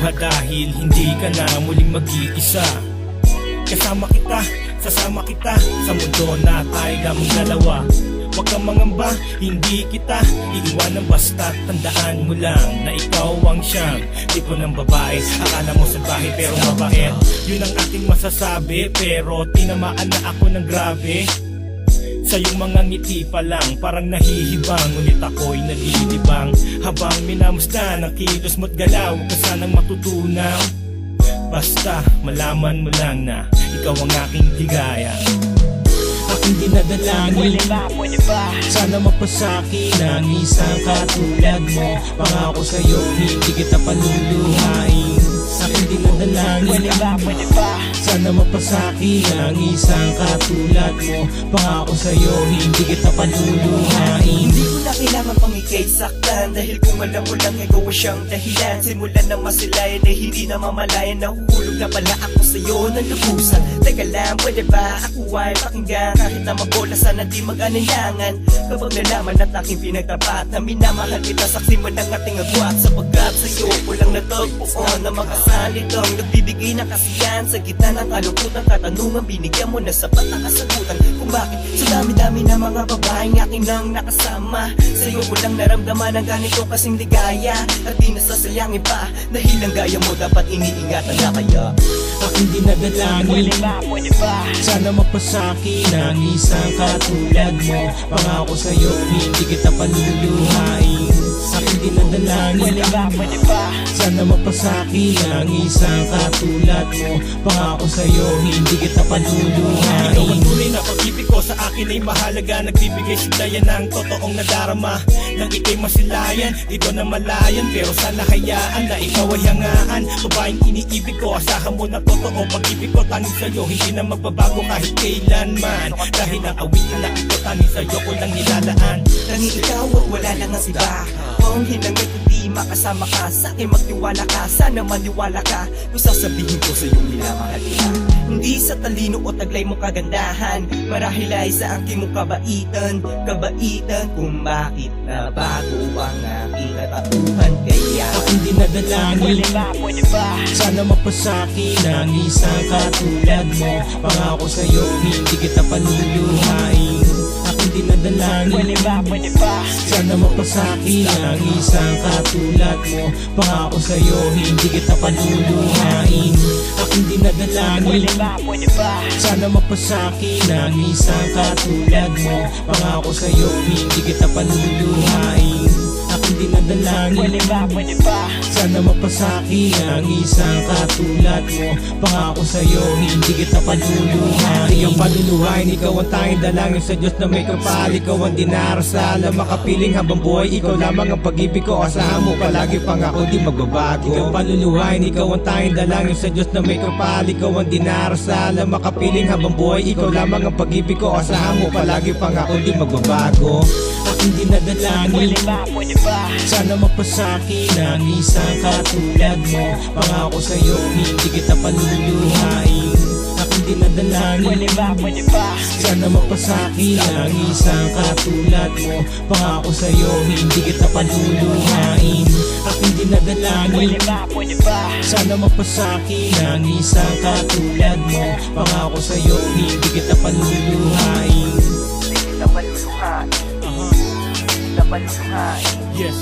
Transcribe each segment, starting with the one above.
maluha dahil hindi ka na muling mag-iisa. Kasama kita, sasama kita sa mundo na tayo lamang dalawa. Huwag kang mangamba, hindi kita iiwanan, basta tandaan mo lang na ikaw ang siyang tipo ng babae. Akala mo salbahe pero mabait, yun ang aking masasabi. Pero tinamaan na ako ng grabe sa iyong mga ngiti pa lang, parang nahihibang. Ngunit ako'y nalilibang habang minamasdan ang kilos mo't galaw. Huwag ka sanang matutunaw, basta malaman mo lang na ikaw ang aking ligaya. Aking dinadalangin, Pwede ba? sana mapasaki ng isang katulad mo. Pangako sa'yo, hindi kita paluluhain. Aking dinadalangin, Pwede ba? sana mapasaki ng isang katulad mo. Pangako sa'yo, hindi kita paluluhain. Hindi ko na kailangan pang ika'y saktan, dahil kung alam mo lang ikaw siyang dahilan. Simulan na masilayan ay hindi na mamalayan. Nahuhulog na pala ako sa'yo ng lubusan. Teka lang, pwede ba ako ay pakinggan? Kahit na mabola sana di mag-anilangan. Kapag nalaman at aking pinagtapat na minamahal kita, saksi mo ng ating agwat. Sapagkat sa'yo ko lang natagpuan na makasalitang nagbibigay ng kasiyahan. Sa gitna ng kalungkutan, katanungan binigyan mo na sapat na kasagutan. Kung bakit sa dami-dami na mga babaeng aking nang nakasama, sa'yo ko lang naramdaman ang ganito kasing ligaya. At di nasasayangin pa, dahil ang gaya mo dapat iniingatan na kaya. Aking dinadalangin, Pwede ba? sana mapasaki ng isang katulad mo. Pangako sa'yo, hindi kita paluluhain. Aking dinadalangin, Pwede ba? sana mapasaki ng isang katulad mo. Pangako sa'yo, hindi kita paluluhain. Ikaw ang tunay na pag-ibig ko, sa akin ay mahalaga. Nagbibigay siglayan ng totoong nadarama. Nang ika'y masilayan, dito na malayan. Pero sana hayaan na ikaw ay hangaan. Babaeng iniibig ko, asahan mo na totoo. Pag-ibig ko tanging sa'yo, hindi na magbabago kahit kailanman. Dahil ang awitin na ito tanging sa'yo ko lang nilalaan. Tanging ikaw at wala lang ang iba. Kung hinangit hindi makasama ka, sa akin magtiwala ka, sana maniwala ka. Kung sasabihin ko sa iyong minamahal kita, hindi sa talino o taglay mo kagandahan, marahil ay sa aking mong kabaitan. Kabaitan kung bakit nabago ang aking katauhan. Kaya Aking dinadalangin, Pwede ba? sana mapasaki ng isang katulad mo. Pangako sa'yo, hindi kita paluluhain. Aking dinadalangin, Pwede ba? sana mapasaki ng isang katulad mo. Pangako sa'yo, hindi kita paluluhain. Aking dinadalangin, Pwede ba? sana mapasaki ng isang katulad mo. Pangako sa'yo, hindi kita paluluhain. Aking dinadalangin, Pwede ba? sana mapasaki ng isang katulad mo. Pangako sa'yo, hindi kita paluluhain. Hindi kang paluluhain, ikaw ang tanging dalangin sa Diyos na may kapal. Ikaw ang dinarasal, makapiling habang buhay. Ikaw lamang ang pag-ibig ko, asahan mo palagi, pangako di magbabago. Hindi kang paluluhain, ikaw ang tanging dalangin sa Diyos na may kapal. Ikaw ang dinarasal, makapiling habang buhay. Ikaw lamang ang pag-ibig ko, asahan mo palagi, pangako di magbabago. Aking dinadalangin, Pwede ba? sana mapasaki ng isang katulad mo. Pangako sa'yo, hindi kita paluluhain. Aking dinadalangin, Pwede ba? sana mapasaki ng isang katulad mo. Pangako sa'yo, hindi kita paluluhain. Aking dinadalangin, Pwede ba? sana mapasaki ng isang katulad mo. Pangako sa'yo, hindi kita paluluhain. Napaluluhain. Napaluluhain. Yes,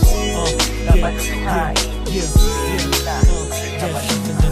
Napaluluhain. yeah, yeah, yeah.